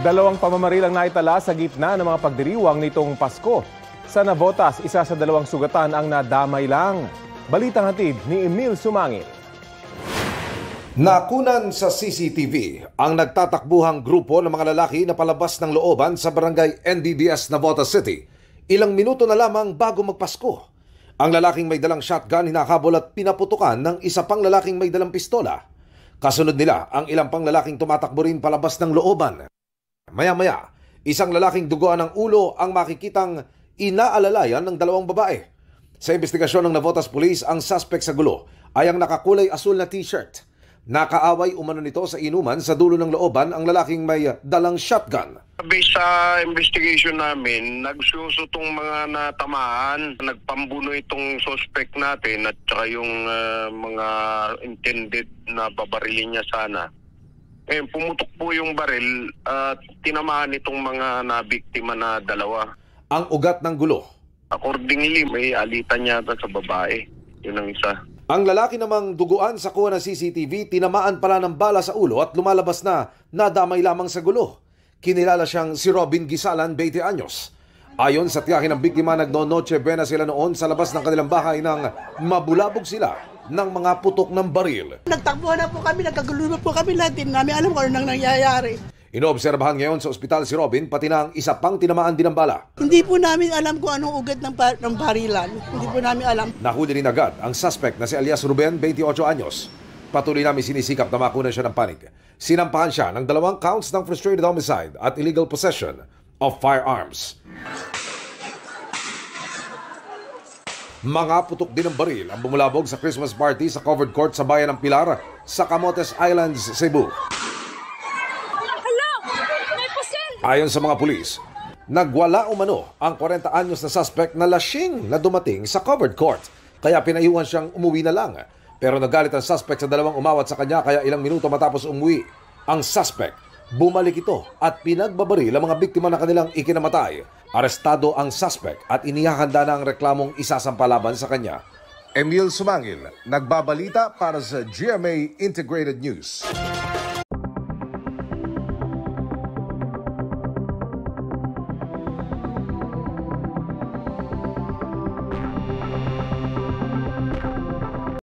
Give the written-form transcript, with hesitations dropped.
Dalawang pamamaril ang naitala sa gitna ng mga pagdiriwang nitong Pasko. Sa Navotas, isa sa dalawang sugatan ang nadamay lang. Balitang hatid ni Emil Sumangil. Nakunan sa CCTV ang nagtatakbuhang grupo ng mga lalaki na palabas ng looban sa barangay NBBS Navotas City. Ilang minuto na lamang bago magpasko. Ang lalaking may dalang shotgun hinakabol at pinaputukan ng isa pang lalaking may dalang pistola. Kasunod nila ang ilang pang lalaking tumatakbo rin palabas ng looban. Maya-maya, isang lalaking duguan ng ulo ang makikitang inaalalayan ng dalawang babae. Sa investigasyon ng Navotas Police, ang suspect sa gulo ay ang nakakulay asul na t-shirt. Nakaaway umano nito sa inuman sa dulo ng looban ang lalaking may dalang shotgun. Based sa investigation namin, nagsuso itong mga natamaan, nagpambuno itong suspect natin at saka yung mga intended na babarilin niya sana. Pumutok po yung baril at tinamaan itong mga nabiktima na dalawa. Ang ugat ng gulo. Accordingly, may alitan niya sa babae. Yun ang isa. Ang lalaki namang duguan sa kuha ng CCTV, tinamaan pala ng bala sa ulo at lumalabas na nadamay lamang sa gulo. Kinilala siyang si Robin Gisalan, 20 anyos. Ayon sa tiyahin ng biktima, nagno-noche buena sila noon sa labas ng kanilang bahay nang mabulabog sila ng mga putok ng baril. Nagtakbo na po kami, nagkagulo na po kami lahat. Hindi namin alam kung ano nang nangyayari. Inoobserbahan ngayon sa ospital si Robin, pati na ang isa pang tinamaan din ng bala. Hindi po namin alam kung anong ugat ng barilan. Hindi po namin alam. Nahuli rin agad ang suspect na si alias Ruben, 28 anyos. Patuloy namin sinisikap na makunan siya ng panig. Sinampahan siya ng 2 counts ng frustrated homicide at illegal possession of firearms. Mga putok din ng baril ang bumulabog sa Christmas party sa covered court sa bayan ng Pilar sa Camotes Islands, Cebu. Ayon sa mga pulis, nagwala umano ang 40 anyos na suspect na lasing na dumating sa covered court. Kaya pinayuhan siyang umuwi na lang. Pero nagalit ang suspect sa dalawang umawat sa kanya kaya ilang minuto matapos umuwi. Ang suspect, bumalik ito at pinagbabaril ang mga biktima na kanilang ikinamatay. Arestado ang suspect at inihahanda na ang reklamong isasampalaban sa kanya. Emil Sumangil, nagbabalita para sa GMA Integrated News.